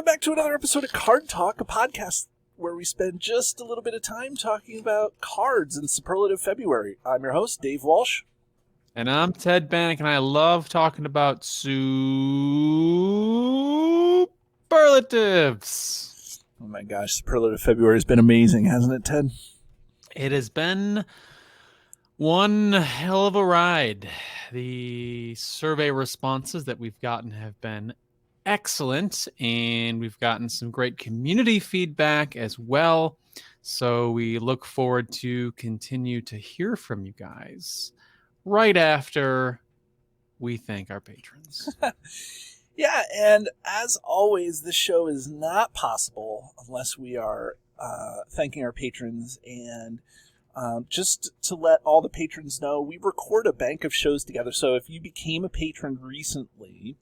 Welcome back to another episode of Card Talk, a podcast where we spend just a little bit of time talking about cards in Superlative February. I'm your host, Dave Walsh. And I'm Ted Bannock, and I love talking about superlatives. Oh my gosh, Superlative February has been amazing, hasn't it, Ted? It has been one hell of a ride. The survey responses that we've gotten have been excellent, and we've gotten some great community feedback as well. So we look forward to continue to hear from you guys right after we thank our patrons. Yeah, and as always, this show is not possible unless we are thanking our patrons. And just to let all the patrons know, we record a bank of shows together. So if you became a patron recently,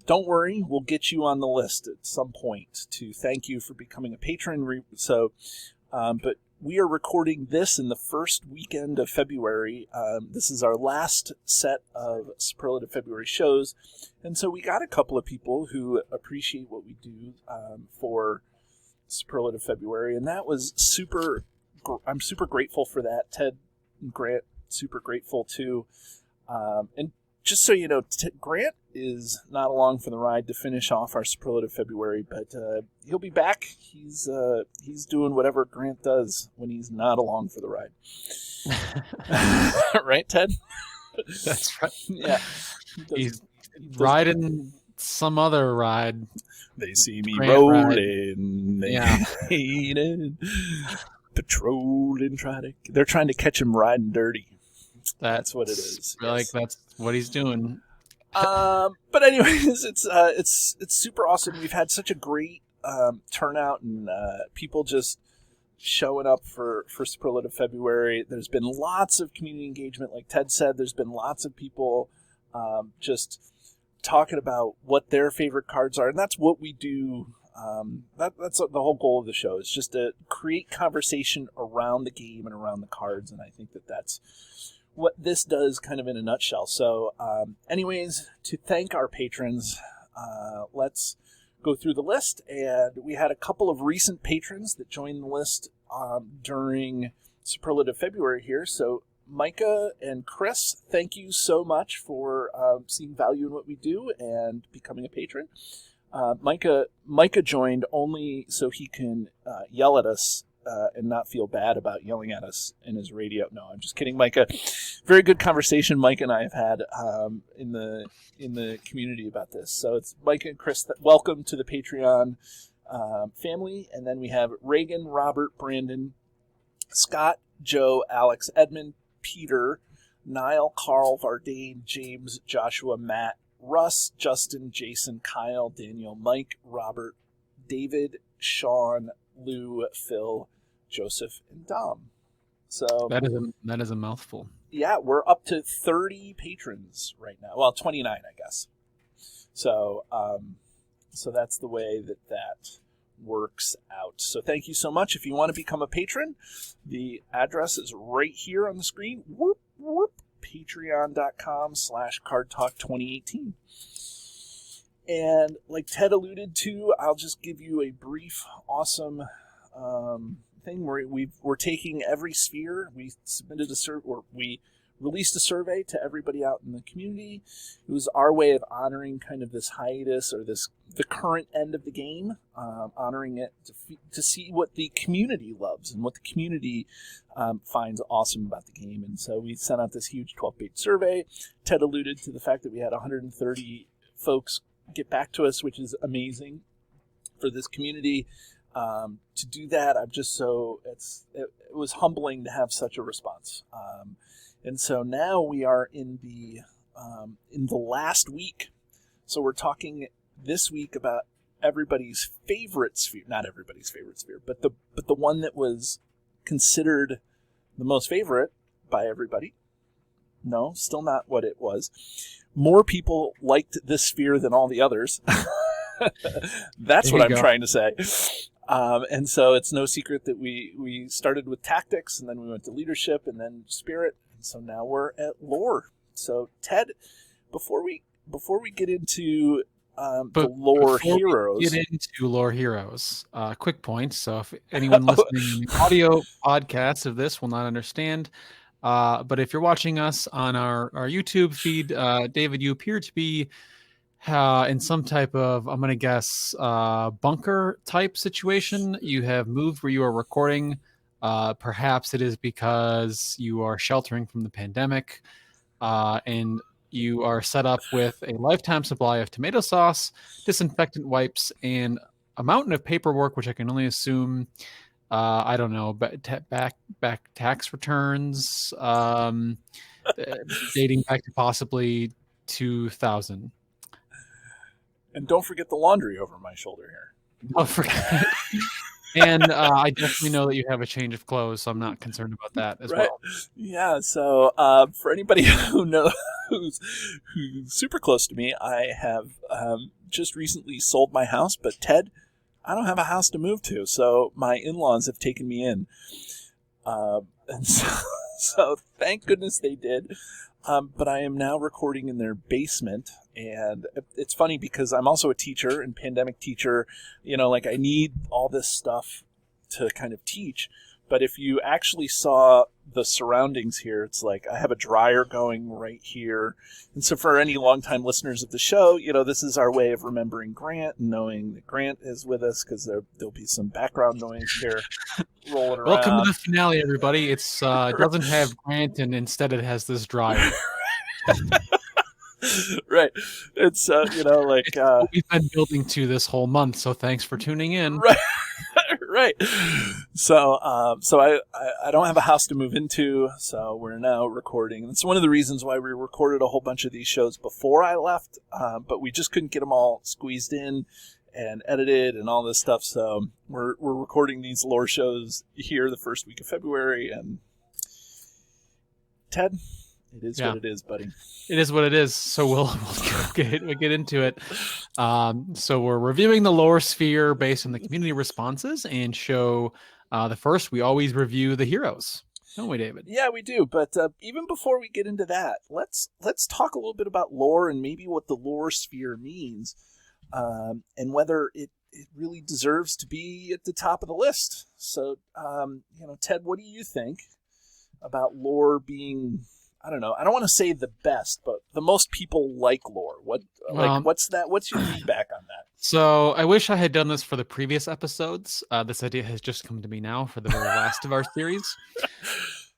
don't worry, we'll get you on the list at some point to thank you for becoming a patron. But we are recording this in the first weekend of February. This is our last set of Superlative February shows. And so we got a couple of people who appreciate what we do for Superlative February. And that was I'm super grateful for that. Ted and Grant, super grateful too. And just so you know, Grant is not along for the ride to finish off our Superlative February, but he'll be back. He's doing whatever Grant does when he's not along for the ride. Right, Ted? That's right. Yeah. He's riding some other ride. They see me Grant rolling. They Yeah. hate it. Patrolling, they're trying to catch him riding dirty. That's what it is. Like, that's what he's doing. But anyways, it's super awesome. We've had such a great turnout and people just showing up for Superlative February. There's been lots of community engagement, like Ted said. There's been lots of people just talking about what their favorite cards are, and that's what we do. That's the whole goal of the show, is just to create conversation around the game and around the cards, and I think that's what this does kind of in a nutshell. So anyways, to thank our patrons, let's go through the list. And we had a couple of recent patrons that joined the list during Superlative February here. So Micah and Chris, thank you so much for seeing value in what we do and becoming a patron. Micah joined only so he can yell at us and not feel bad about yelling at us in his radio. No, I'm just kidding, Micah. Very good conversation Mike and I have had in the community about this. So it's Micah and Chris. Welcome to the Patreon family. And then we have Reagan, Robert, Brandon, Scott, Joe, Alex, Edmund, Peter, Niall, Carl, Vardane, James, Joshua, Matt, Russ, Justin, Jason, Kyle, Daniel, Mike, Robert, David, Sean, Lou, Phil, Joseph, and Dom. So that is a mouthful. Yeah, we're up to 30 patrons right now. Well, 29, I guess. So that's the way that works out. So thank you so much. If you want to become a patron, the address is right here on the screen. Whoop, whoop. Patreon.com/cardtalk2018. And like Ted alluded to, I'll just give you a brief, awesome thing where we're taking every sphere. We submitted we released a survey to everybody out in the community. It was our way of honoring kind of this hiatus or the current end of the game, honoring it to see what the community loves and what the community finds awesome about the game. And so we sent out this huge 12-page survey. Ted alluded to the fact that we had 130 folks get back to us, which is amazing for this community. To do that, it was humbling to have such a response. And so now we are in the last week. So we're talking this week about everybody's favorite sphere, not everybody's favorite sphere, but the one that was considered the most favorite by everybody. No, still not what it was. More people liked this sphere than all the others. That's what I'm trying to say. And so it's no secret that we started with tactics, and then we went to leadership, and then spirit, and so now we're at lore. So Ted, before we get into the But lore before we heroes. get into lore heroes, quick point. So if anyone listening in the audio podcast of this will not understand, but if you're watching us on our YouTube feed, David, you appear to be in some type of, I'm going to guess, bunker type situation. You have moved where you are recording. Perhaps it is because you are sheltering from the pandemic, and you are set up with a lifetime supply of tomato sauce, disinfectant wipes, and a mountain of paperwork, which I can only assume, I don't know, back tax returns, dating back to possibly 2000. And don't forget the laundry over my shoulder here. Don't forget. And I definitely know that you have a change of clothes, so I'm not concerned about that as well. Yeah. So for anybody who knows who's super close to me, I have just recently sold my house. But Ted, I don't have a house to move to, so my in-laws have taken me in, and so thank goodness they did. But I am now recording in their basement, and it's funny because I'm also a teacher and pandemic teacher. Like I need all this stuff to kind of teach. But if you actually saw the surroundings here, it's like I have a dryer going right here. And so for any longtime listeners of the show, this is our way of remembering Grant and knowing that Grant is with us, because there'll be some background noise here rolling around. Welcome to the finale, everybody. It doesn't have Grant, and instead it has this dryer. Right. It's, it's what we've been building to this whole month, so thanks for tuning in. Right. Right. So I don't have a house to move into, so we're now recording. It's one of the reasons why we recorded a whole bunch of these shows before I left, but we just couldn't get them all squeezed in and edited and all this stuff. So we're recording these lore shows here the first week of February. And Ted, it is what it is, buddy. It is what it is. So we'll get into it. So we're reviewing the lore sphere based on the community responses, and show the first, we always review the heroes, don't we, David? Yeah, we do. But even before we get into that, let's talk a little bit about lore and maybe what the lore sphere means, and whether it really deserves to be at the top of the list. So, Ted, what do you think about lore being, I don't know, I don't want to say the best, but the most people like lore? What's your feedback on that? So I wish I had done this for the previous episodes. This idea has just come to me now for the very last of our series.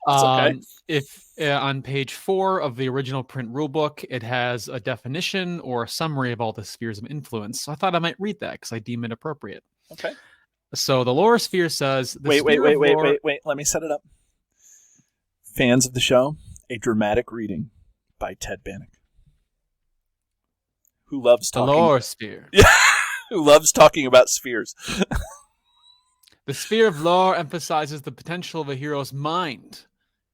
Okay. If on page 4 of the original print rulebook, it has a definition or a summary of all the spheres of influence. So I thought I might read that because I deem it appropriate. Okay. So the lore sphere says... Wait. Let me set it up. Fans of the show, a dramatic reading by Ted Bannock, who loves talking... The lore sphere. Who loves talking about spheres. The sphere of lore emphasizes the potential of a hero's mind,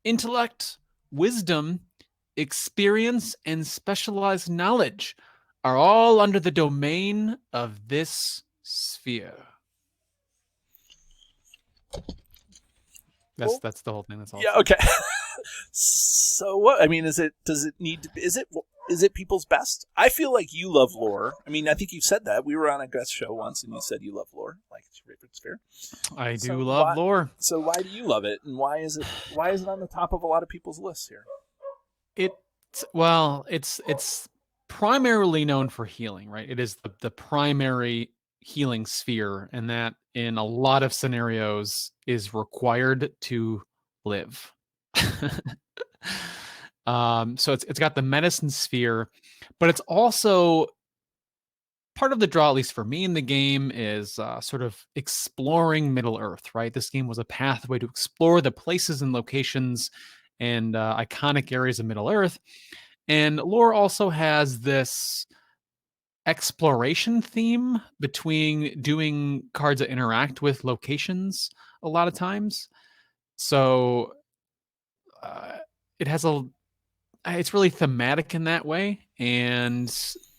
intellect, wisdom, experience, and specialized knowledge are all under the domain of this sphere. That's the whole thing. That's all. Yeah. Okay. So what? I mean, is it people's best? I feel like you love lore. I mean, I think you said that. We were on a guest show once, and you said you love lore, like it's your favorite sphere. I do love lore. So why do you love it, and why is it on the top of a lot of people's lists here? It's primarily known for healing, right? It is the primary healing sphere, and that in a lot of scenarios is required to live. So it's got the medicine sphere, but it's also part of the draw, at least for me in the game, is sort of exploring Middle Earth, right? This game was a pathway to explore the places and locations and iconic areas of Middle Earth. And lore also has this exploration theme between doing cards that interact with locations a lot of times. So it's really thematic in that way, and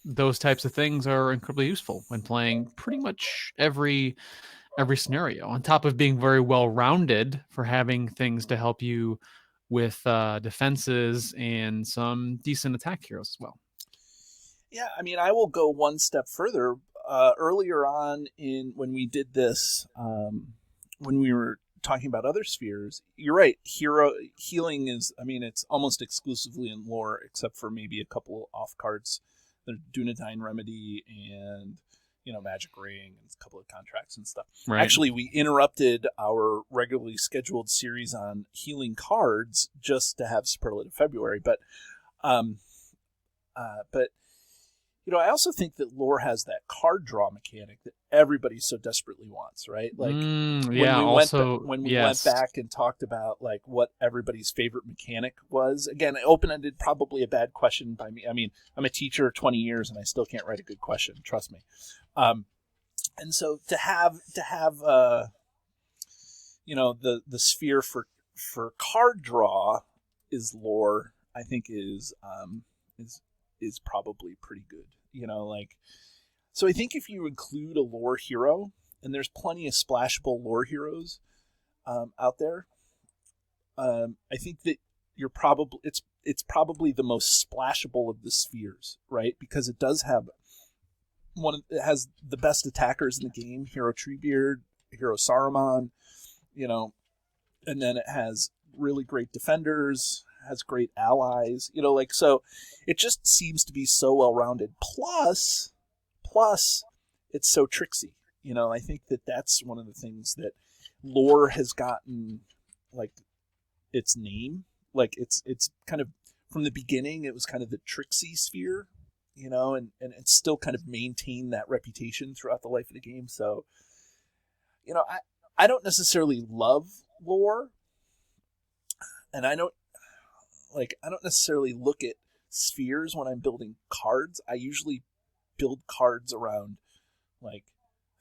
those types of things are incredibly useful when playing pretty much every scenario, on top of being very well rounded for having things to help you with defenses and some decent attack heroes as well. Yeah, I mean, I will go one step further. Earlier on, in when we did this, when we were talking about other spheres, you're right. Hero healing is, I mean, it's almost exclusively in lore, except for maybe a couple off cards. The Dunedain Remedy and Magic Ring and a couple of contracts and stuff. Right. Actually, we interrupted our regularly scheduled series on healing cards just to have Superlative February, um, but I also think that lore has that card draw mechanic that everybody so desperately wants, right? Like yeah. when we went Yes. back and talked about like what everybody's favorite mechanic was. Again, open-ended, probably a bad question by me. I mean, I'm a teacher 20 years and I still can't write a good question. Trust me. And so to have the sphere for card draw is lore. I think is probably pretty good. So I think if you include a lore hero, and there's plenty of splashable lore heroes out there, I think that it's probably the most splashable of the spheres, right? Because it does have it has the best attackers in the game: Hero Treebeard, Hero Saruman, and then it has really great defenders, has great allies, so it just seems to be so well-rounded. Plus it's so tricksy. I think that that's one of the things that lore has gotten, like, its name. Like, it's kind of, from the beginning, it was kind of the tricksy sphere, and it's still kind of maintained that reputation throughout the life of the game. So, I don't necessarily love lore, and I don't necessarily look at spheres when I'm building cards. I usually build cards around like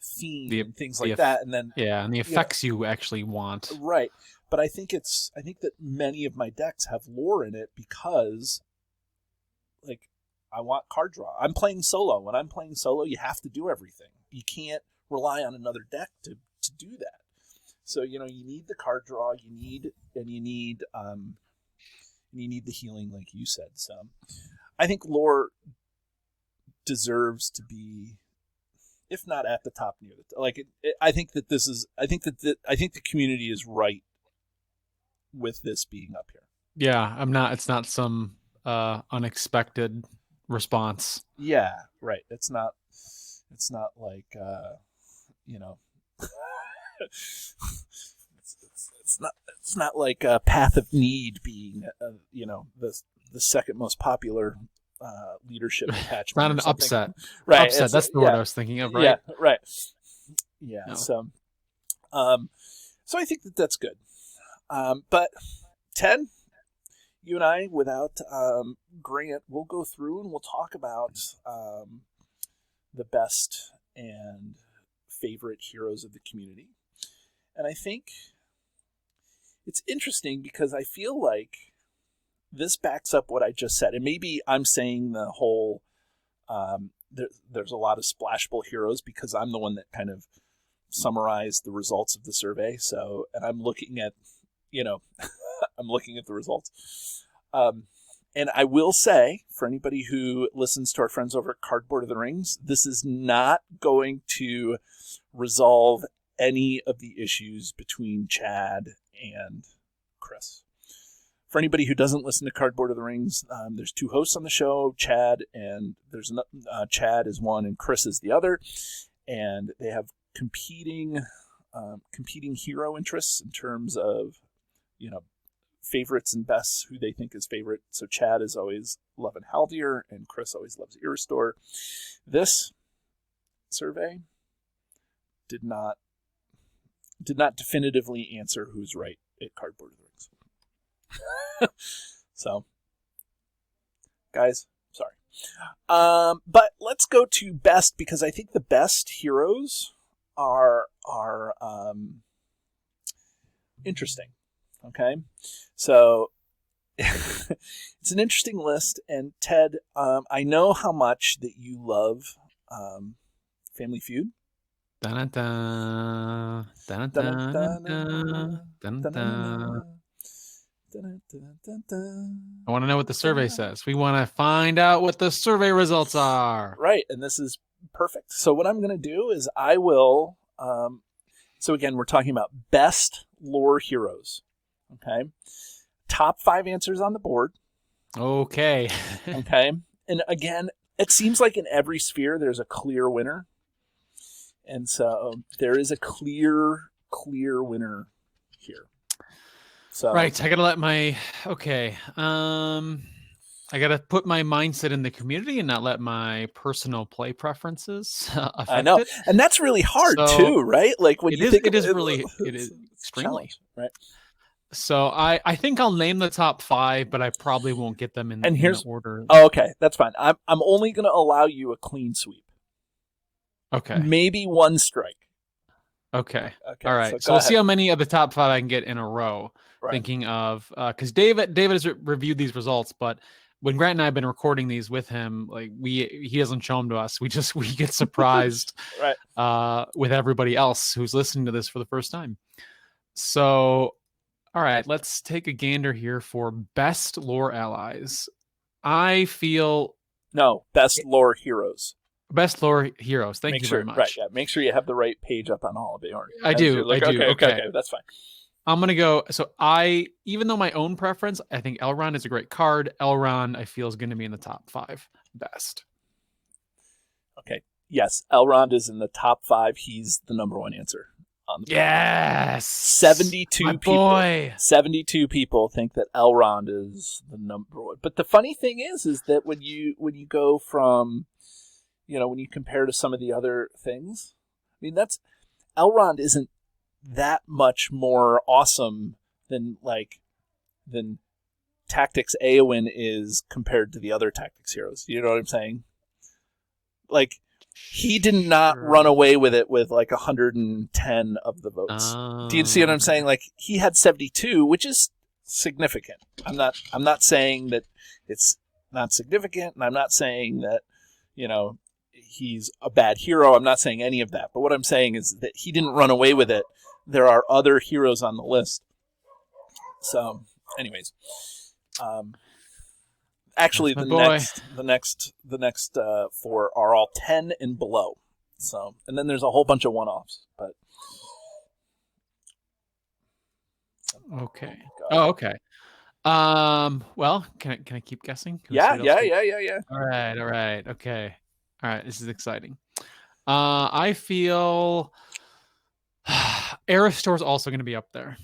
theme and things like that, and then and the effects you actually want. Right. But I think that many of my decks have lore in it because, like, I want card draw. I'm playing solo. When I'm playing solo, you have to do everything. You can't rely on another deck to do that. So, you need the card draw, you need the healing, like you said. So I think lore deserves to be, if not at the top, near the top. I think that the community is right with this being up here. Yeah, it's not some unexpected response. Yeah, right. It's not like it's not like a Path of Need being the second most popular leadership attachment. It's not an upset. Right. Upset, that's the word I was thinking of, right? Yeah, right. Yeah. No. So I think that that's good. But Ted, you and I, without Grant, we'll go through and we'll talk about the best and favorite heroes of the community. And I think it's interesting because I feel like this backs up what I just said. And maybe I'm saying the whole there's a lot of splashable heroes because I'm the one that kind of summarized the results of the survey. So, and I'm looking at, I'm looking at the results. And I will say, for anybody who listens to our friends over at Cardboard of the Rings, this is not going to resolve any of the issues between Chad and Chris. For anybody who doesn't listen to Cardboard of the Rings, there's two hosts on the show, Chad, and Chad is one and Chris is the other, and they have competing hero interests in terms of favorites and bests, who they think is favorite. So Chad is always loving Haldir, and Chris always loves Iristor. This survey did not definitively answer who's right at Cardboard of the Rings. So, guys, sorry. But let's go to best, because I think the best heroes are interesting. Okay, so it's an interesting list, and Ted, I know how much that you love Family Feud. I want to know what the survey says. We want to find out what the survey results are. Right, and this is perfect. So what I'm going to do is I will... so again, we're talking about best lore heroes. Okay? Top 5 answers on the board. Okay. Okay? And again, it seems like in every sphere there's a clear winner. And so there is a clear winner here. So right, I gotta let my I gotta put my mindset in the community and not let my personal play preferences affect I know, it. and that's really hard too, right? Like when you think it is extremely right. So I think I'll name the top 5, but I probably won't get them in the order. Oh, okay, that's fine. I'm only going to allow you a clean sweep. Okay, maybe 1 strike. Okay. All right. So we'll see how many of the top 5 I can get in a row. Right. Thinking of because David has reviewed these results, but when Grant and I have been recording these with him, like he doesn't show them to us. We get surprised right. With everybody else who's listening to this for the first time. So, all right, let's take a gander here for best lore allies. I feel best lore heroes. Best lore heroes. Thank you very much. Right, yeah. Make sure you have the right page up on all of it. I do. Okay, that's fine. I'm going to go. So even though my own preference, I think Elrond is a great card. Elrond, I feel, is going to be in the top 5 best. Okay. Yes, Elrond is in the top 5. He's the number 1 answer. Yes. 72 people think that Elrond is the number 1. But the funny thing is that when you go from, when you compare to some of the other things, I mean, Elrond isn't that much more awesome than Tactics Eowyn is compared to the other Tactics heroes. You know what I'm saying? Like, he did not run away with it with 110 of the votes. Do you see what I'm saying? Like, he had 72, which is significant. I'm not saying that it's not significant, and I'm not saying that, he's a bad hero. I'm not saying any of that. But what I'm saying is that he didn't run away with it. There are other heroes on the list. So, anyways, actually, the next 4 are all 10 and below. So, and then there's a whole bunch of one-offs. But okay. Oh, okay. Well, can I keep guessing? Yeah. All right. Okay. All right. This is exciting. I feel Aristor is also going to be up there.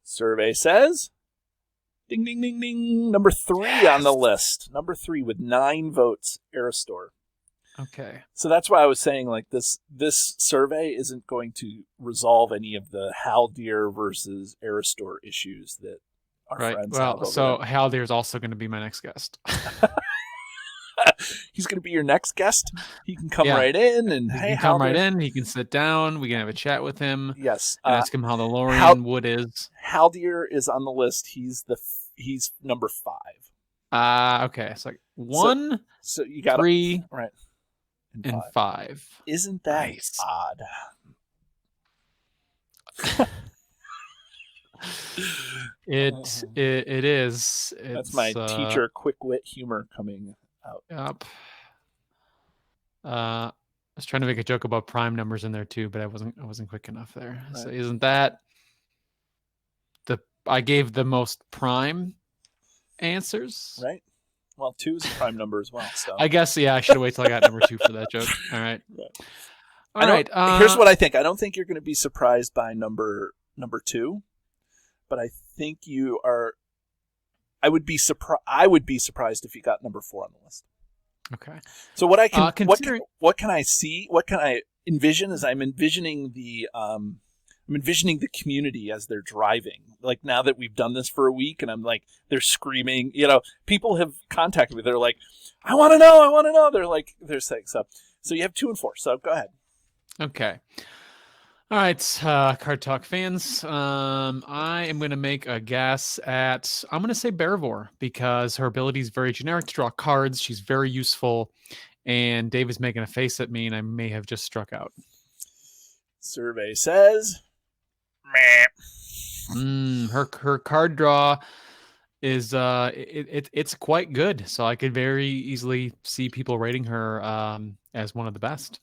Survey says, ding, ding, ding, ding. Number 3 on the list. Number 3 with 9 votes, Aristor. Okay. So that's why I was saying, this survey isn't going to resolve any of the Haldir versus Aristor issues that our friends have. Well, so Haldir is also going to be my next guest. He's going to be your next guest. He can come right in and come right in. He can sit down. We can have a chat with him. Yes. Ask him how the Lorien wood is. Haldir is on the list. He's number 5. Okay. So 1, so you got 3, right, and 5. Isn't that odd? It is. That's my teacher quick wit humor coming out. Yep. I was trying to make a joke about prime numbers in there too, but I wasn't quick enough there. Right. So isn't that I gave the most prime answers? Right. Well, 2 is a prime number as well. So I guess I should wait till I got number 2 for that joke. All right. All right. Here's what I think. I don't think you're going to be surprised by number 2, but I think you are. I would be surprised if you got number 4 on the list. Okay. So what I can what can I see? What can I envision? Is I'm envisioning the community as they're driving. Like, now that we've done this for a week, and I'm like, they're screaming. People have contacted me. They're like, I want to know. They're saying so. So you have 2 and 4. So go ahead. Okay. All right, Card Talk fans. I am going to make a guess at, I'm going to say Baravar, because her ability is very generic to draw cards. She's very useful. And Dave is making a face at me, and I may have just struck out. Survey says, meh. Her card draw is it's quite good. So I could very easily see people rating her as one of the best.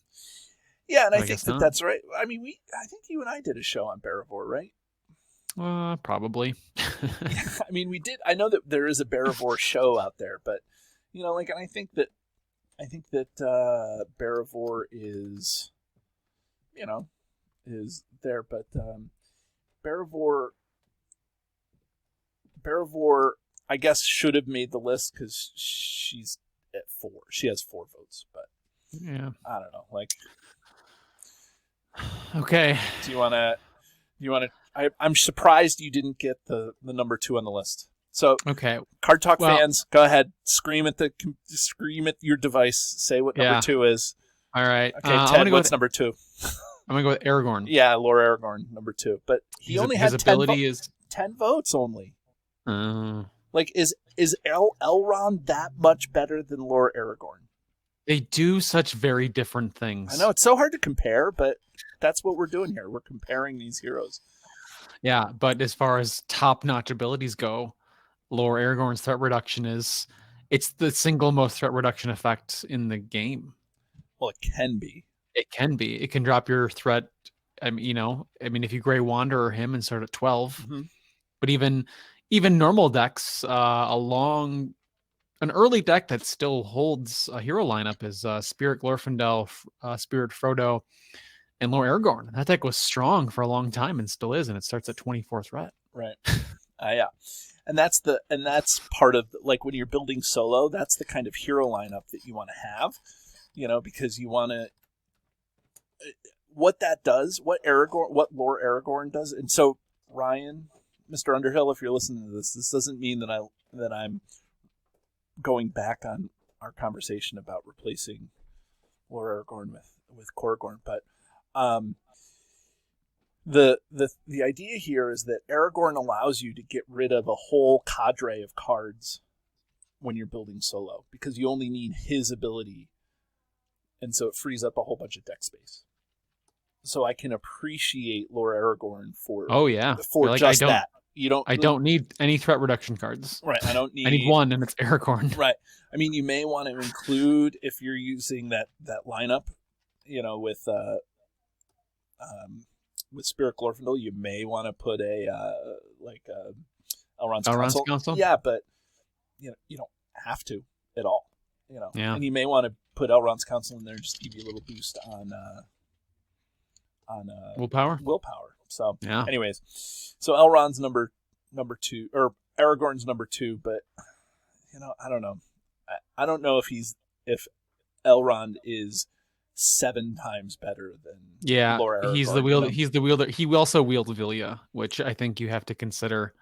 Yeah, and But I I think guess not. that's right. I mean, I think you and I did a show on Baravar, right? Probably. Yeah, I mean, we did. I know that there is a Baravar show out there, but like, and I think that Baravar is, is there, but Baravar, I guess should have made the list because she's at 4. She has 4 votes, but Yeah. I don't know. Like, okay. do you want to? I'm surprised you didn't get the number 2 on the list. So, okay, Card Talk fans, go ahead, scream at your device. Say what number 2 is. All right. Okay, Ted, what's number 2? I'm gonna go with Aragorn. Yeah, Lord Aragorn, number 2. But he only had 10 votes only. Like, is Elrond that much better than Lord Aragorn? They do such very different things. I know, it's so hard to compare, but that's what we're doing here. We're comparing these heroes. Yeah, but as far as top-notch abilities go, Lord Aragorn's threat reduction it's the single most threat reduction effect in the game. Well, it can be. It can be. It can drop your threat. I mean, if you Grey Wanderer him and start at 12, but even normal decks, an early deck that still holds a hero lineup is Spirit Glorfindel, Spirit Frodo, and Lord Aragorn. That deck was strong for a long time and still is, and it starts at 24 threat. Right. Yeah. And that's part of, like, when you're building solo, that's the kind of hero lineup that you want to have, because you want to, what that does, what Lord Aragorn does. And so, Ryan, Mr. Underhill, if you're listening to this doesn't mean that I'm going back on our conversation about replacing Lord Aragorn with Korgorn, but the idea here is that Aragorn allows you to get rid of a whole cadre of cards when you're building solo, because you only need his ability, and so it frees up a whole bunch of deck space. So I can appreciate Lord Aragorn for just that. I don't need any threat reduction cards. Right. I need one, and it's Aragorn. Right. I mean, you may want to include, if you're using that lineup, with Spirit Glorfindel, you may want to put Elrond's Council. Yeah, but you don't have to at all. Yeah. And you may want to put Elrond's Council in there and just give you a little boost on willpower. So, yeah. Anyways, so Elrond's number 2, or Aragorn's number 2, but I don't know. I don't know if Elrond is 7 times better than Lord Aragorn. He's the wielder. He also wields Vilya, which I think you have to consider.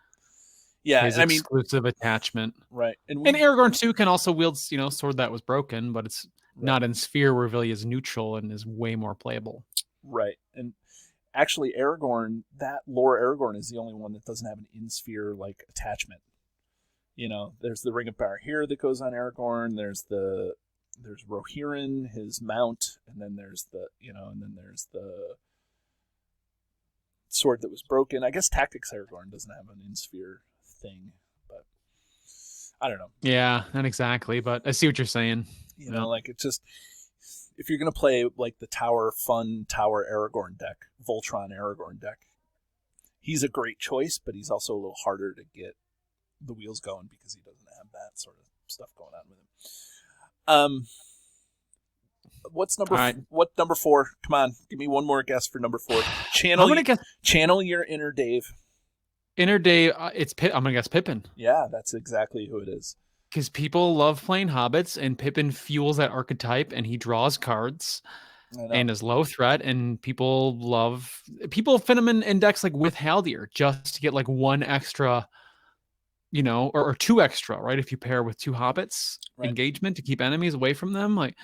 Yeah, his exclusive attachment. Right. And Aragorn too can also wield, Sword That Was Broken, but it's not in Sphere, where Vilya is neutral and is way more playable. Right. And actually Lord Aragorn is the only one that doesn't have an in-sphere like attachment. There's the Ring of Barahir that goes on Aragorn, there's Rohirrim, his mount, and then there's the Sword That Was Broken. I guess Tactics Aragorn doesn't have an in-sphere thing, but I don't know. Yeah, not exactly, but I see what you're saying. Like, it's just, if you're going to play like the Tower Aragorn deck, Voltron Aragorn deck, he's a great choice, but he's also a little harder to get the wheels going because he doesn't have that sort of stuff going on with him. What's number 4? Come on, give me one more guess for number 4. Channel your inner Dave. Inner Dave, I'm gonna guess Pippin. Yeah, that's exactly who it is. Because people love playing hobbits, and Pippin fuels that archetype, and he draws cards, and is low threat, and people fit him in decks like with Haldir just to get like one extra, or 2 extra, right? If you pair with 2 hobbits, engagement to keep enemies away from them, like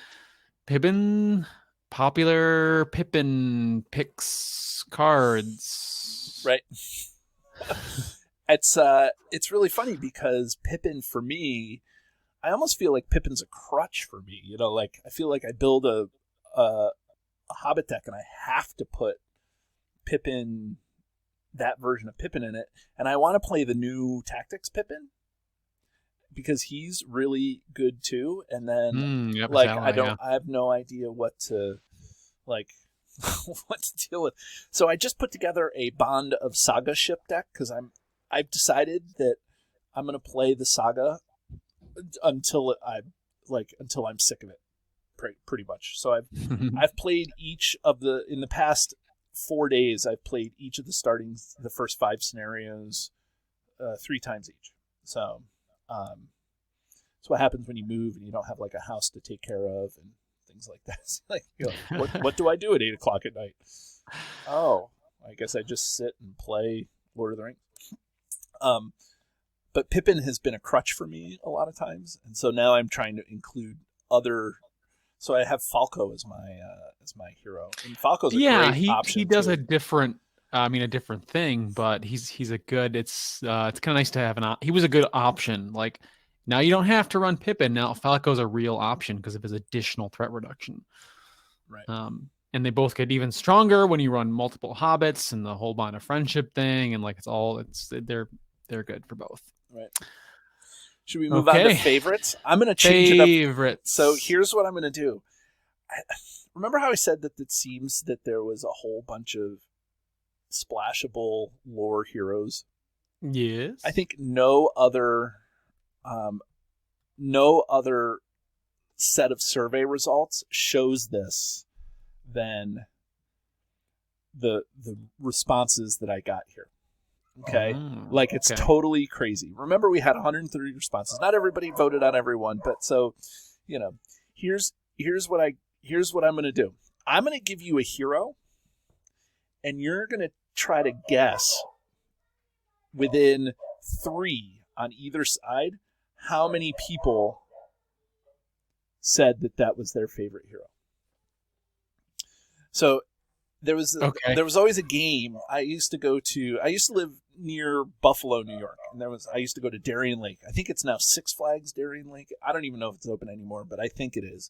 popular Pippin picks cards, right? It's really funny because Pippin, for me, I almost feel like Pippin's a crutch for me. Like, I feel like I build a Hobbit deck and I have to put Pippin that version of Pippin in it, and I want to play the new Tactics Pippin because he's really good too. And then Yep, like ally, I have no idea what to like what to deal with. So I just put together a Bond of Saga ship deck because I've decided that I'm gonna play the Saga until I'm sick of it, pretty much. So I've played each of in the past 4 days. I've played each of the first 5 scenarios 3 times each. So it's what happens when you move and you don't have like a house to take care of and things like that. It's like, what do I do at 8:00 at night? Oh, I guess I just sit and play Lord of the Rings. But Pippin has been a crutch for me a lot of times, and so now I'm trying to include other. So I have Falco as my hero, and Falco's a great option. He does too. a different thing, but he's a good. It's kind of nice to have he was a good option. Like now you don't have to run Pippin. Now Falco's a real option because of his additional threat reduction. Right. And they both get even stronger when you run multiple hobbits and the whole bond of friendship thing, and like they're good for both. Right. Should we move on to favorites? I'm going to change it up. So here's what I'm going to do. Remember how I said that it seems that there was a whole bunch of splashable lore heroes? Yes. I think no other set of survey results shows this than the responses that I got here. Okay. It's totally crazy. Remember, we had 130 responses. Not everybody voted on everyone, but so, here's what I'm going to do. I'm going to give you a hero, and you're going to try to guess within 3 on either side how many people said that was their favorite hero. So there was always a game I used to live near Buffalo, New York, and I used to go to Darien Lake. I think it's now Six Flags Darien Lake. I don't even know if it's open anymore, but I think it is.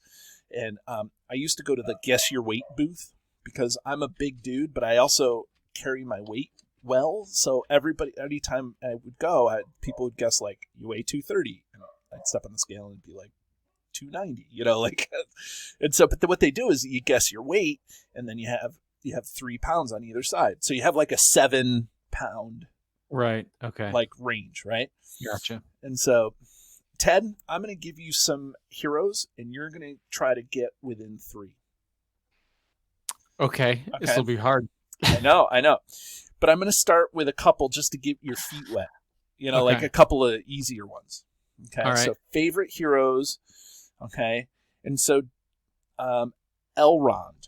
And I used to go to the Guess Your Weight booth because I'm a big dude, but I also carry my weight well. So anytime I would go, people would guess like, you weigh 230, and I'd step on the scale and be like 290, and so, but what they do is you guess your weight, and then you have 3 pounds on either side. So you have like a 7 pound right. Okay. Like range, right? Gotcha. And so, Ted, I'm going to give you some heroes, and you're going to try to get within 3. Okay. This will be hard. I know. But I'm going to start with a couple just to get your feet wet. Like a couple of easier ones. Okay. All right. So favorite heroes. Okay. And so, Elrond.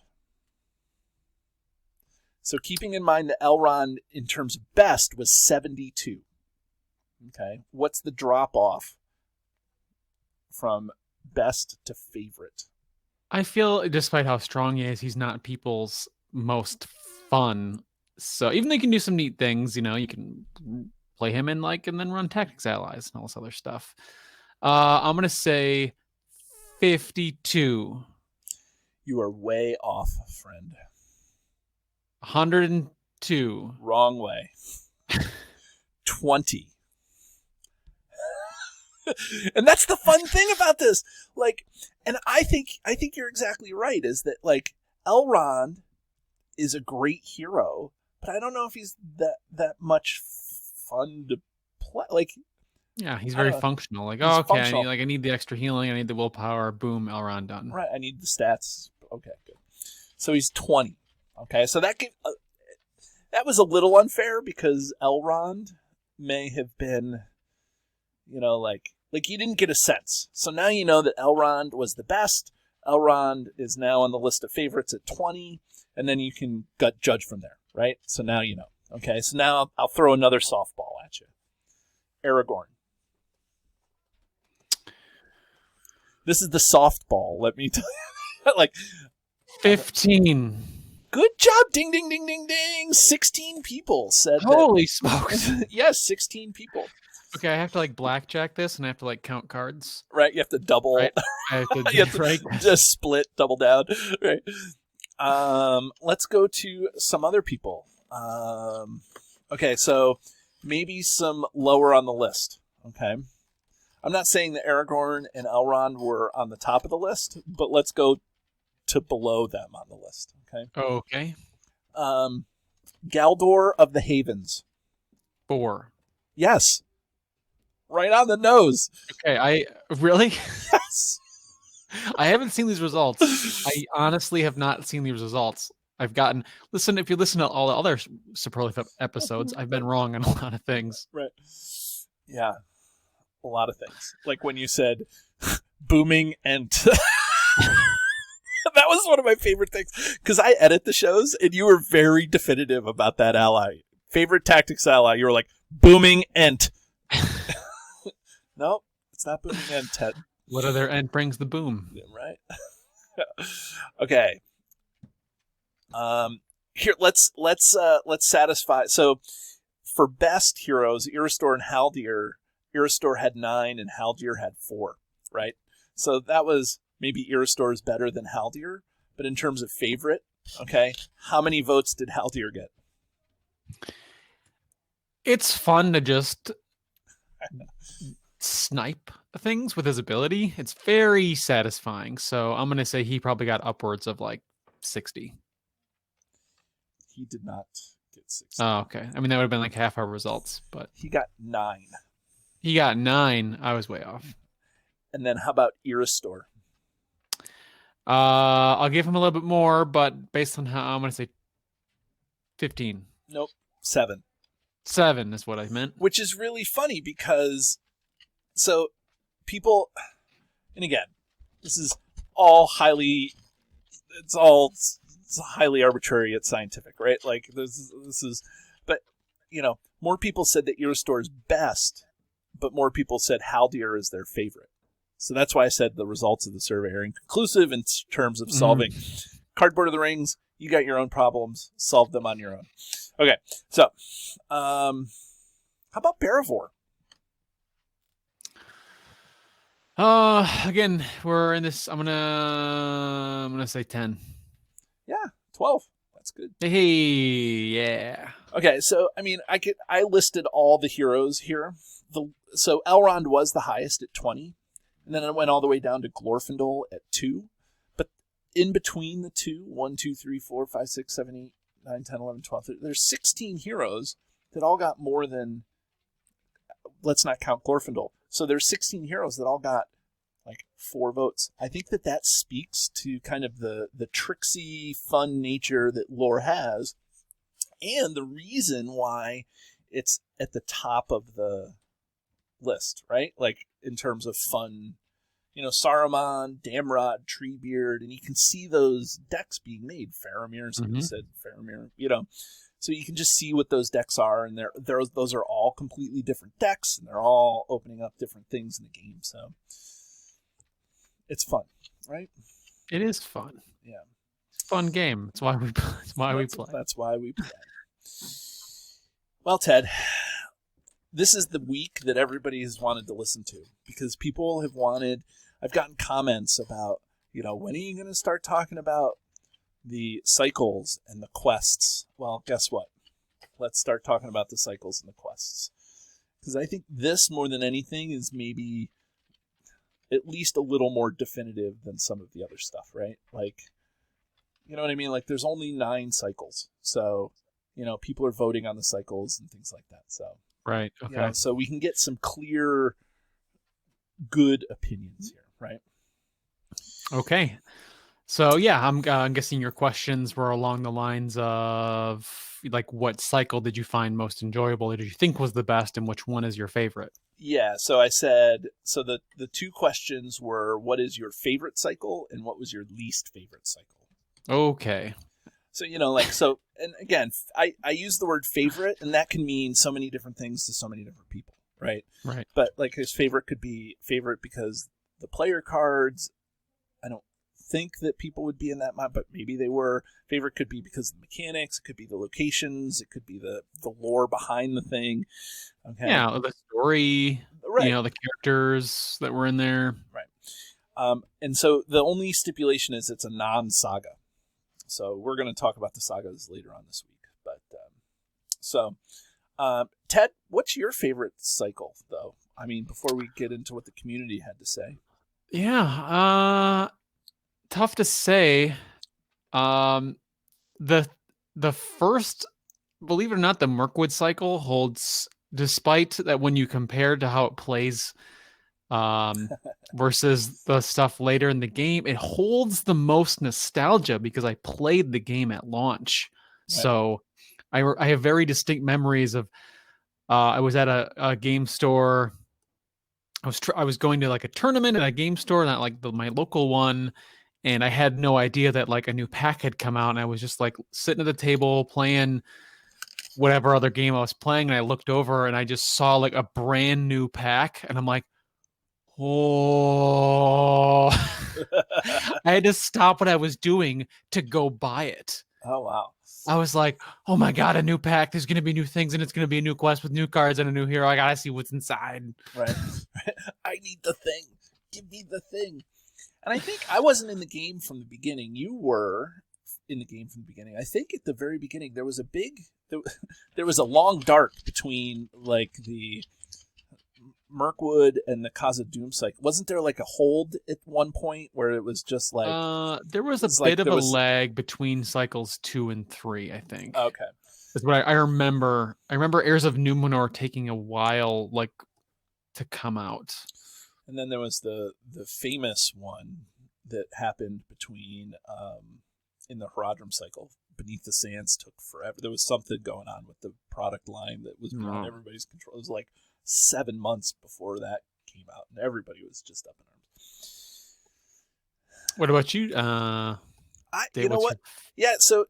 So keeping in mind that Elrond, in terms of best, was 72. Okay. What's the drop-off from best to favorite? I feel, despite how strong he is, he's not people's most fun. So even though you can do some neat things, you can play him in and then run Tactics Allies and all this other stuff. I'm going to say 52. You are way off, friend. 102. Wrong way. 20. And that's the fun thing about this. And I think you're exactly right, is that Elrond is a great hero, but I don't know if he's that much fun to play. Yeah, he's very functional. Functional. I need the extra healing, I need the willpower, boom, Elrond done. Right, I need the stats. Okay, good. So he's 20. Okay, so that was a little unfair because Elrond may have been, you didn't get a sense. So now you know that Elrond was the best. Elrond is now on the list of favorites at 20, and then you can judge from there, right? So now you know. Okay, so now I'll throw another softball at you. Aragorn. This is the softball, let me tell you. 15. Good job. Ding, ding, ding, ding, ding. 16 people said Holy smokes. Yes, 16 people. Okay, I have to blackjack this, and I have to count cards. Right, you have to double. Right. I have to, you have to just split, double down. Right. Let's go to some other people. Okay, so maybe some lower on the list. Okay. I'm not saying that Aragorn and Elrond were on the top of the list, but let's go to below them on the list. Okay. Okay. Galdor of the Havens. 4. Yes. Right on the nose. Okay, really? Yes. I haven't seen these results. I honestly have not seen these results. If you listen to all the other Superlative episodes, I've been wrong on a lot of things. Right. Yeah. A lot of things. Like when you said booming and that was one of my favorite things because I edit the shows and you were very definitive about that ally. Favorite tactics ally. You were like booming ent. Nope, it's not booming ent, Ted. What other ent brings the boom? Yeah, right. Okay. Here let's satisfy. So for best heroes, Iristor and Haldir, Iristor had 9 and Haldir had 4, right? So that was maybe Iristor is better than Haldir, but in terms of favorite, okay, how many votes did Haldir get? It's fun to just snipe things with his ability. It's very satisfying. So I'm going to say he probably got upwards of like 60. He did not get 60. Oh, okay. I mean, that would have been like half our results, but he got 9. He got 9. I was way off. And then how about Iristor? I'll give him a little bit more, but based on how I'm going to say 15. Nope. 7. 7 is what I meant. Which is really funny because so people, and again, this is all it's highly arbitrary yet scientific, right? Like this is, but more people said that Iristor is best, but more people said Haldir is their favorite. So that's why I said the results of the survey are inconclusive in terms of solving. Cardboard of the Rings, you got your own problems, solve them on your own. Okay, so how about Baravar? Again, we're in this. I'm gonna say 10. Yeah, 12. That's good. Hey, yeah. Okay, so I mean, I listed all the heroes here. So Elrond was the highest at 20, and then it went all the way down to Glorfindel at 2. But in between the two, 1, 2, 3, 4, 5, 6, 7, 8, 9, 10, 11, 12, there's 16 heroes that all got more than. Let's not count Glorfindel. So there's 16 heroes that all got like 4 votes. I think that speaks to kind of the tricksy, fun nature that lore has, and the reason why it's at the top of the list, right? Like in terms of fun, Saruman, Damrod, Treebeard, and you can see those decks being made. Faramir, somebody said Faramir, So you can just see what those decks are, and those are all completely different decks, and they're all opening up different things in the game. So it's fun, right? It is fun. Yeah, it's a fun game. It's why we play. That's why we play. Well, Ted, this is the week that everybody has wanted to listen to because people have wanted. I've gotten comments about, when are you going to start talking about the cycles and the quests? Well, guess what? Let's start talking about the cycles and the quests. Because I think this, more than anything, is maybe at least a little more definitive than some of the other stuff, right? Like, you know what I mean? Like, there's only 9 cycles. So, people are voting on the cycles and things like that. So, right. Okay. So we can get some clear, good opinions here, right? Okay. So yeah, I'm guessing your questions were along the lines of like, what cycle did you find most enjoyable? Or did you think was the best, and which one is your favorite? Yeah. So I said, the 2 questions were, what is your favorite cycle, and what was your least favorite cycle? Okay. So and again, I use the word favorite, and that can mean so many different things to so many different people, right? Right. But like his favorite could be favorite because the player cards. I don't think that people would be in that mind, but maybe they were. Favorite could be because of the mechanics, it could be the locations, it could be the lore behind the thing. Okay. Yeah, the story, right. The characters that were in there. Right. And so the only stipulation is it's a non-saga. So we're going to talk about the sagas later on this week. But so Ted, what's your favorite cycle, though? I mean, before we get into what the community had to say. Yeah, tough to say. Um, the the first, believe it or not, the Mirkwood cycle holds, despite that when you compare to how it plays versus the stuff later in the game, it holds the most nostalgia because I played the game at launch. Right. So I have very distinct memories of I was at a game store. I was going to like a tournament at a game store, not like my local one, and I had no idea that like a new pack had come out, and I was just like sitting at the table playing whatever other game I was playing, and I looked over and I just saw like a brand new pack, and I'm like, oh. I had to stop what I was doing to go buy it. Oh, wow. I was like, oh my God, a new pack. There's going to be new things, and it's going to be a new quest with new cards and a new hero. I got to see what's inside. Right. I need the thing. Give me the thing. And I think I wasn't in the game from the beginning. You were in the game from the beginning. I think at the very beginning there was there was a long dark between like the Mirkwood and the Casa Doom cycle. Wasn't there like a hold at one point where it was just like there was a bit of a lag between cycles 2 and 3, I think. Okay. That's what I remember. I remember Heirs of Numenor taking a while like to come out. And then there was the famous one that happened between in the Herodrum cycle. Beneath the Sands took forever. There was something going on with the product line that was beyond everybody's control. It was like 7 months before that came out, and everybody was just up in arms. What about you? You know what? Yeah, so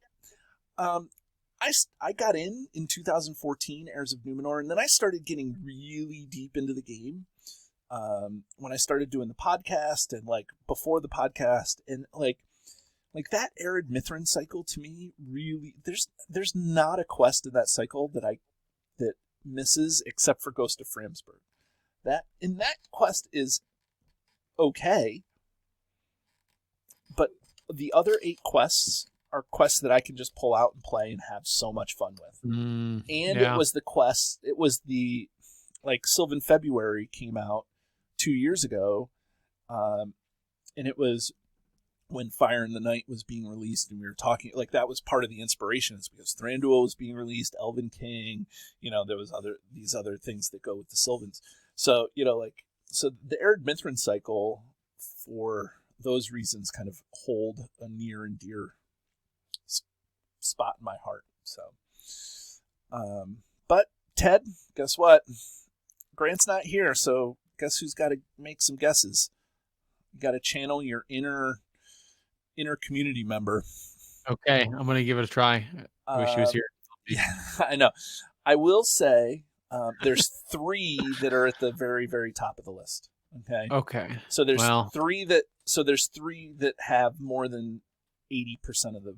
I got in 2014, Heirs of Numenor, and then I started getting really deep into the game when I started doing the podcast and like before the podcast, and like that Arid Mithrin cycle to me really there's not a quest in that cycle that misses except for Ghost of Framsburg. That quest is okay, but the other 8 quests are quests that I can just pull out and play and have so much fun with. It was the quest. It was the like Sylvan February came out 2 years ago, and it was when Fire in the Night was being released, and we were talking like that was part of the inspiration. It's because Thranduil was being released, Elven King, there was these other things that go with the Sylvans. So so the Arid Mithrin cycle for those reasons kind of hold a near and dear spot in my heart. So, but Ted, guess what? Grant's not here, so guess who's got to make some guesses? You got to channel your inner community member. Okay, I'm gonna give it a try. I wish he was here. Yeah, I know. I will say there's 3 that are at the very, very top of the list. Okay. So there's 3 that have more than 80% of the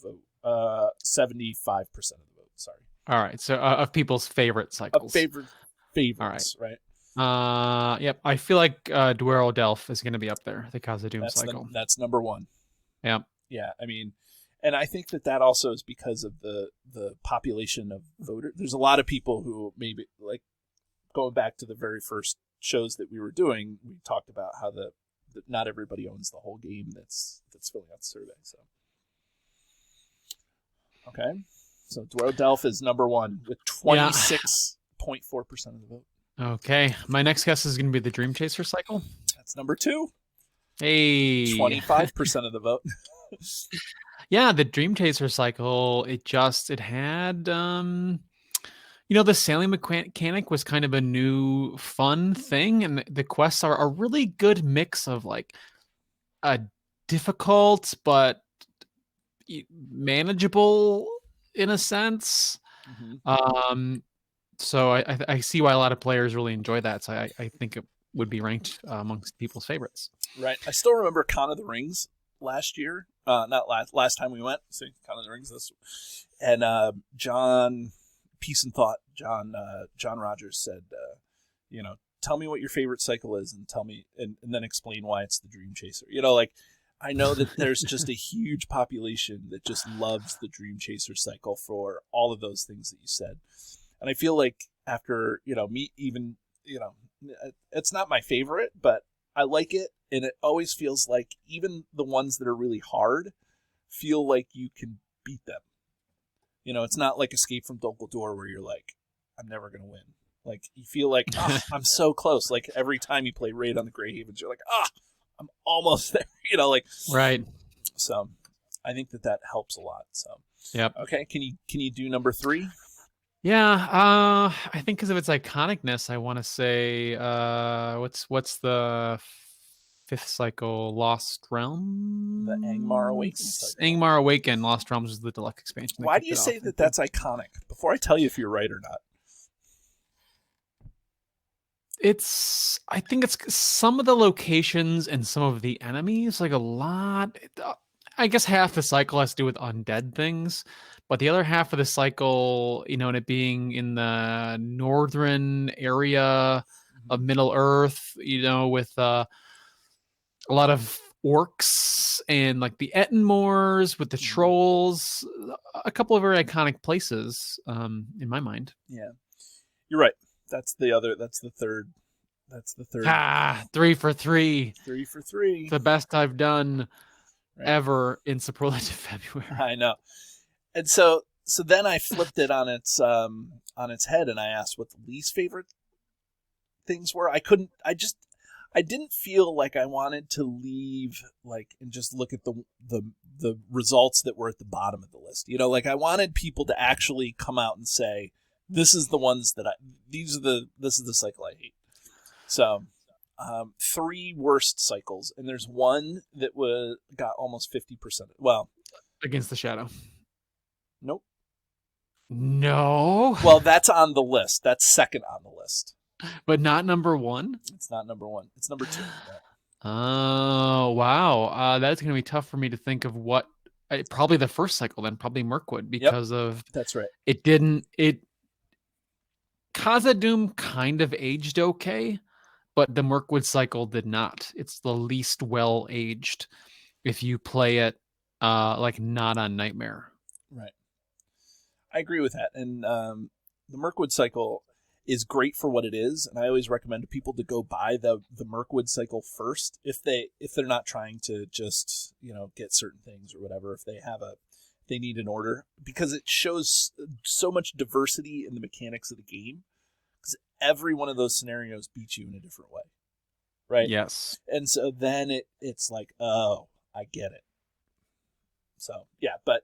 vote. 75% of the vote. Sorry. All right. So of people's favorite cycles. Favorites. All right. Yep. I feel like Duero Delph is going to be up there. The Casa Doom cycle. That's number 1. Yeah. Yeah. I mean, and I think that also is because of the population of voters. There's a lot of people who maybe like going back to the very first shows that we were doing. We talked about how that not everybody owns the whole game that's filling out the survey. So. Okay. So Duero Delph is number 1 with 26.4% of the vote. Okay. My next guess is going to be the Dream Chaser cycle. That's number 2. Hey. 25% of the vote. Yeah, the Dream Chaser cycle, it had the sailing mechanic was kind of a new fun thing, and the quests are a really good mix of like a difficult but manageable in a sense. Mm-hmm. So I see why a lot of players really enjoy that. So I think it would be ranked amongst people's favorites. Right. I still remember Con of the Rings last year. Not last time we went. So Con of the Rings this, and John Peace and Thought. John Rogers said, tell me what your favorite cycle is, and tell me, and then explain why it's the Dream Chaser. I know that there's just a huge population that just loves the Dream Chaser cycle for all of those things that you said. And I feel like after, me even, it's not my favorite, but I like it. And it always feels like even the ones that are really hard feel like you can beat them. It's not like Escape from Dumbledore where you're like, I'm never going to win. Like, you feel like, I'm so close. Like, every time you play Raid on the Grey Havens, you're like, I'm almost there. Right. So I think that helps a lot. So, yep. Okay. Can you do number 3? Yeah. I think because of its iconicness, I want to say, what's the 5th cycle? Lost Realm? The Angmar Awakened cycle. Angmar Awakened. Lost Realms is the deluxe expansion. Why do you say that that's iconic? Before I tell you if you're right or not. I think it's some of the locations and some of the enemies, like a lot. I guess half the cycle has to do with undead things, but the other half of the cycle, and it being in the northern area of Middle Earth, with a lot of orcs and like the Ettenmoors with the trolls, a couple of very iconic places, in my mind. Yeah, you're right. That's the third. 3 for 3. 3 for 3. The best I've done ever in Superlative February. I know. And so then I flipped it on its head and I asked what the least favorite things were. I didn't feel like I wanted to leave and just look at the results that were at the bottom of the list. I wanted people to actually come out and say, this is the ones that this is the cycle I hate. So, 3 worst cycles, and there's one that got almost 50%. Well, Against the Shadow. Nope. No. Well, that's on the list. That's second on the list. But not number 1? It's not number 1. It's number 2. Yeah. Oh, wow. That's going to be tough for me to think of what... probably the first cycle then, probably Mirkwood, because of... That's right. Khazad-dûm kind of aged okay, but the Mirkwood cycle did not. It's the least well-aged if you play it not on Nightmare. Right. I agree with that. And the Mirkwood cycle is great for what it is, and I always recommend to people to go buy the Mirkwood cycle first if they're not trying to just get certain things or whatever. If they need an order, because it shows so much diversity in the mechanics of the game. Because every one of those scenarios beats you in a different way, right? Yes. And so then it's like, oh, I get it. So yeah, but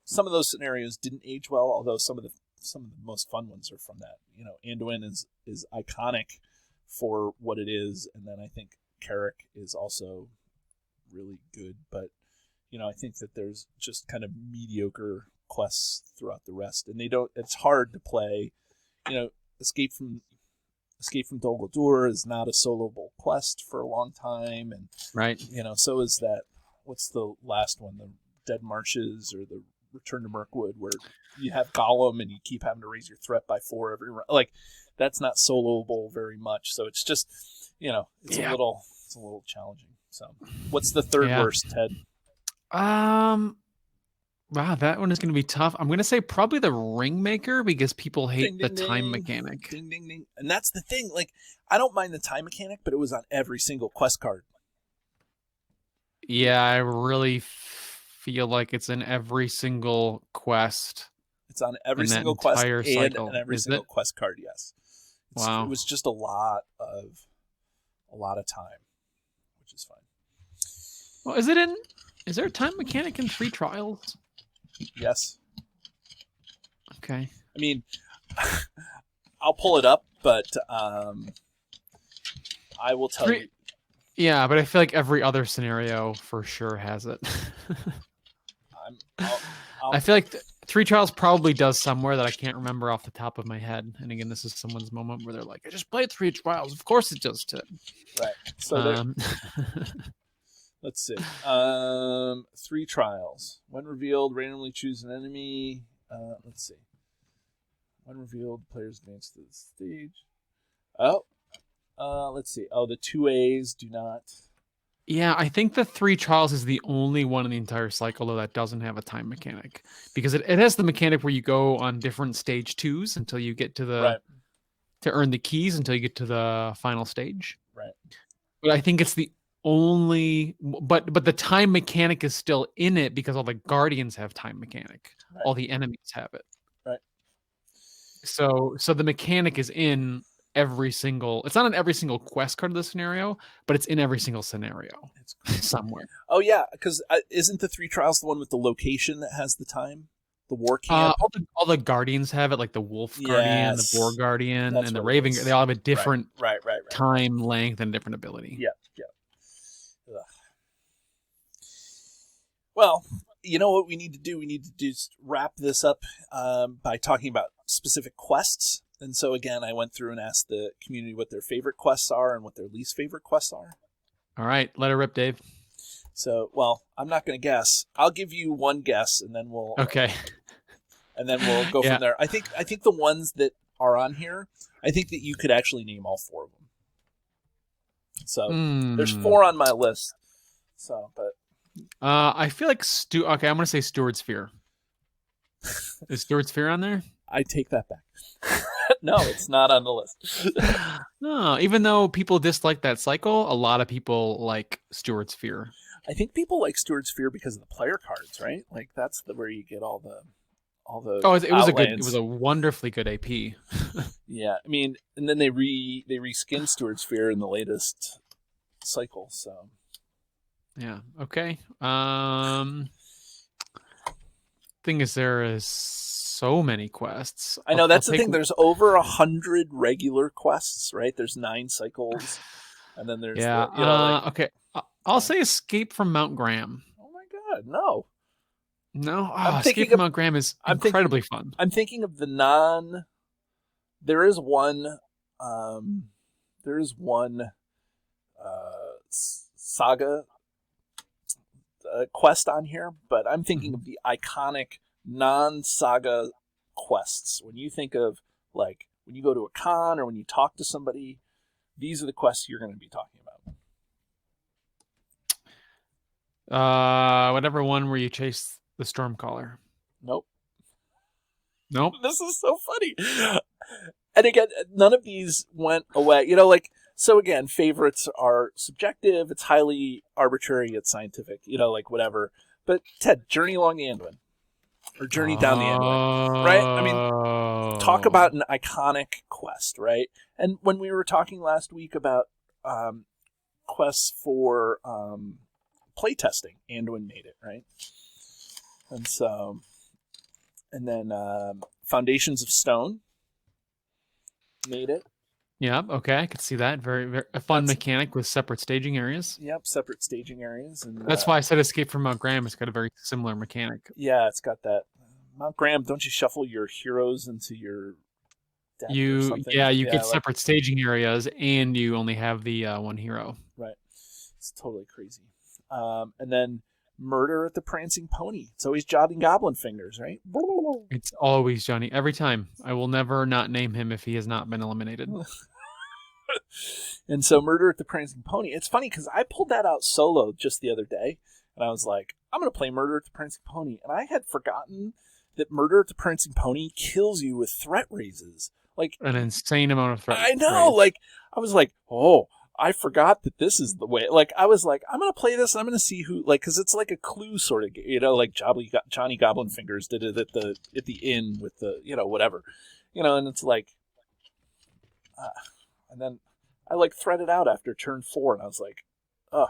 some of those scenarios didn't age well, although some of the most fun ones are from that. Anduin is iconic for what it is, and then I think Carrick is also really good, but I think that there's just kind of mediocre quests throughout the rest, and it's hard to play. Escape from Dol Guldur is not a soloable quest for a long time, and right. So is that. What's the last one? The Dead Marshes or the Return to Mirkwood, where you have Gollum and you keep having to raise your threat by 4 every round. That's not soloable very much. So it's just it's a little challenging. So what's the third worst, Ted? Wow, that one is going to be tough. I'm going to say probably the Ringmaker, because people hate the time mechanic. Ding, ding, ding. And that's the thing. I don't mind the time mechanic, but it was on every single quest card. Yeah, I really feel like it's in every single quest. It's on every single quest and on every single quest card, yes. Wow. It was just a lot of time, which is fine. Well, is there a time mechanic in 3 Trials? Yes. Okay. I mean, I'll pull it up, but I will tell you. Yeah, but I feel like every other scenario for sure has it. I feel like 3 Trials probably does somewhere that I can't remember off the top of my head. And again, this is someone's moment where they're like, I just played 3 Trials. Of course it does, Ted. Right. So let's see. 3 Trials. When revealed, randomly choose an enemy. Let's see. When revealed, players advance to the stage. Oh. Let's see. Oh, the 2As do not. Yeah, I think the 3 trials is the only one in the entire cycle though that doesn't have a time mechanic, because it has the mechanic where you go on different stage 2s until you get to Right. to earn the keys until you get to the final stage. Right. But I think it's the only, but the time mechanic is still in it because all the guardians have time mechanic. Right. All the enemies have it. Right. So the mechanic is in every single, it's not in every single quest card of the scenario, but it's in every single scenario somewhere. Oh yeah, because isn't the 3 trials the one with the location that has the time? The war camp. All the guardians have it, like the wolf guardian, the boar guardian, That's and the what it raven. is. They all have a different Right. time length and different ability. Yeah. Ugh. Well, you know what we need to do? We need to just wrap this up by talking about specific quests. And so again, I went through and asked the community what their favorite quests are and what their least favorite quests are. All right, let her rip, Dave. So, well, I'm not going to guess. I'll give you one guess, and then we'll go from there. I think the ones that are on here, I think that you could actually name all 4 of them. So there's 4 on my list. So, but I feel like okay, I'm gonna say Steward's Fear. Is Steward's Fear on there? I take that back. No, it's not on the list. No, even though people dislike that cycle, a lot of people like Steward's Fear. I think people like Steward's Fear because of the player cards, right? Like that's where you get all the. Oh, it was a wonderfully good AP. Yeah, I mean, and then they reskinned Steward's Fear in the latest cycle, so. Yeah. Okay. Thing is, there is so many quests. I know that's the thing. There's over 100 regular quests, right? There's 9 cycles, and then there's okay. I'll say Escape from Mount Graham. Oh my God, no. No, Escape from Mount Graham is incredibly fun. I'm thinking of the non. There is one. Saga quest on here, but I'm thinking of the iconic non-saga quests. When you think of like when you go to a con or when you talk to somebody, these are the quests you're going to be talking about. Whatever one where you chase the Stormcaller. Nope. This is so funny. And again, none of these went away. You know, like, so again, favorites are subjective. It's highly arbitrary. It's scientific. You know, like whatever. But Ted, Journey Along the Anduin. Or Journey Down the Anduin. Right? I mean, talk about an iconic quest, right? And when we were talking last week about quests for playtesting, Anduin made it, right? And so, and then Foundations of Stone made it. Yeah, okay, I could see that. Very, very a fun mechanic with separate staging areas. Yep, separate staging areas, and that's why I said Escape from Mount Graham. It's got a very similar mechanic. Yeah, it's got that. Mount Graham, don't you shuffle your heroes into your deck or something? You get separate staging areas, and you only have the one hero. Right, it's totally crazy. And then Murder at the Prancing Pony. It's always Johnny Goblin Fingers, right? It's always Johnny. Every time. I will never not name him if he has not been eliminated. And so Murder at the Prancing Pony. It's funny because I pulled that out solo just the other day, and I was like, I'm going to play Murder at the Prancing Pony. And I had forgotten that Murder at the Prancing Pony kills you with threat raises. Like an insane amount of threat. I know. Like, I was like, oh, I forgot that this is the way. Like, I was like, I'm going to play this and I'm going to see who, like, because it's like a clue sort of, you know, like Johnny Goblin Fingers did it at the inn with the, you know, whatever, you know, and it's like, and then I like threaded out after turn 4 and I was like, oh,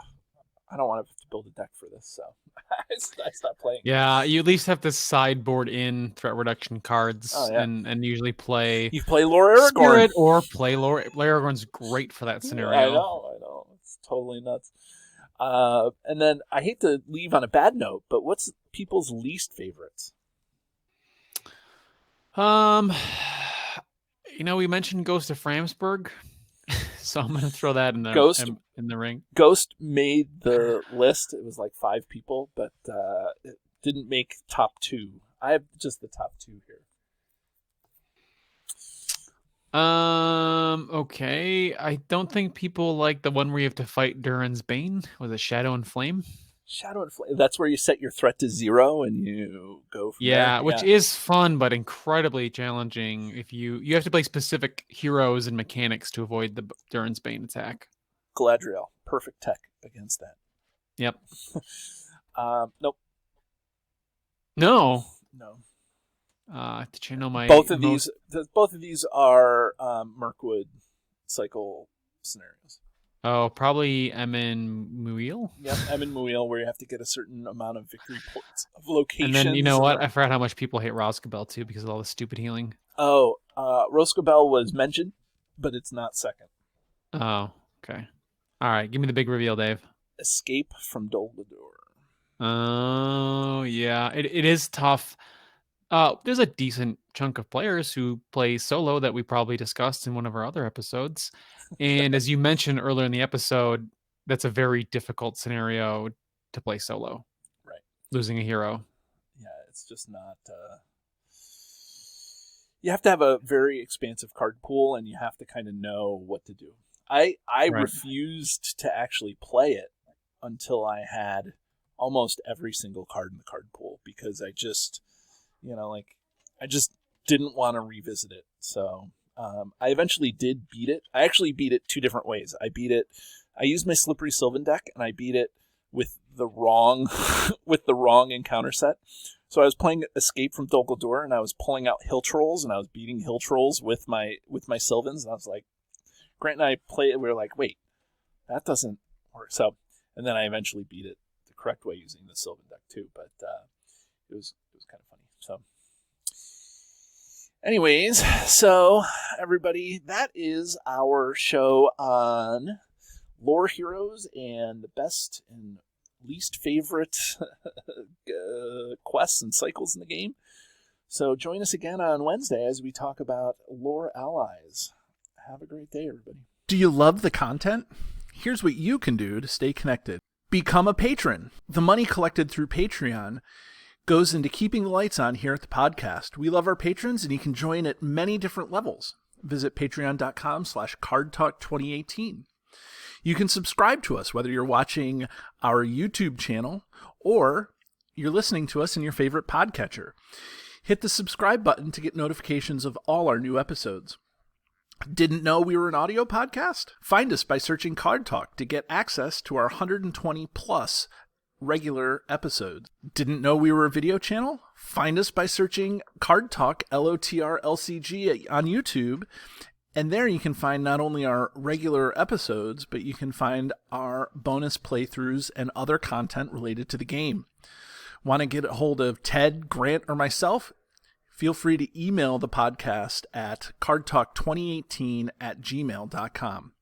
I don't want to have to build a deck for this. So I stopped playing. Yeah, you at least have to sideboard in threat reduction cards and usually play. You play Lord Aragorn. Spirit or play Lord Aragorn's great for that scenario. I know. It's totally nuts. And then I hate to leave on a bad note, but what's people's least favorites? You know, we mentioned Ghost of Framsburg. So I'm going to throw that in the ring. Ghost made the list. It was like 5 people, but it didn't make top 2. I have just the top 2 here. Okay. I don't think people like the one where you have to fight Durin's Bane with a Shadow and Flame. Shadow and Flame. That's where you set your threat to 0 and you go from there. Yeah, which is fun but incredibly challenging. If you have to play specific heroes and mechanics to avoid the Durin's Bane attack. Galadriel, perfect tech against that. Yep. Nope. No. No. Did you know my both of these are Mirkwood cycle scenarios. Oh, probably Emin Muil. Yep, Emin Muil, where you have to get a certain amount of victory points of locations. And then you know what? I forgot how much people hate Roscabel too because of all the stupid healing. Oh, Roscabel was mentioned, but it's not second. Oh, okay. All right, give me the big reveal, Dave. Escape from Dol Guldur. Oh, yeah. It is tough. There's a decent chunk of players who play solo that we probably discussed in one of our other episodes. And as you mentioned earlier in the episode, that's a very difficult scenario to play solo. Right. Losing a hero. Yeah, it's just not... You have to have a very expansive card pool, and you have to kind of know what to do. I refused to actually play it until I had almost every single card in the card pool, because I just... I just didn't want to revisit it. So I eventually did beat it. I actually beat it 2 different ways. I used my Slippery Sylvan deck, and I beat it with the wrong encounter set. So I was playing Escape from Dol Guldur, and I was pulling out Hill Trolls, and I was beating Hill Trolls with my Sylvans, and I was like, Grant and I played it. We were like, wait, that doesn't work. So, and then I eventually beat it the correct way using the Sylvan deck too. But it was kind of funny. So, anyways, so everybody, that is our show on lore heroes and the best and least favorite quests and cycles in the game. So join us again on Wednesday as we talk about lore allies. Have a great day, everybody. Do you love the content? Here's what you can do to stay connected. Become a patron. The money collected through Patreon goes into keeping the lights on here at the podcast. We love our patrons, and you can join at many different levels. Visit patreon.com/cardtalk2018. You can subscribe to us, whether you're watching our YouTube channel or you're listening to us in your favorite podcatcher. Hit the subscribe button to get notifications of all our new episodes. Didn't know we were an audio podcast? Find us by searching Card Talk to get access to our 120 plus regular episodes. Didn't know we were a video channel? Find us by searching Card Talk LOTR LCG on YouTube, and there you can find not only our regular episodes, but you can find our bonus playthroughs and other content related to the game. Want to get a hold of Ted, Grant, or myself? Feel free to email the podcast at cardtalk2018@gmail.com.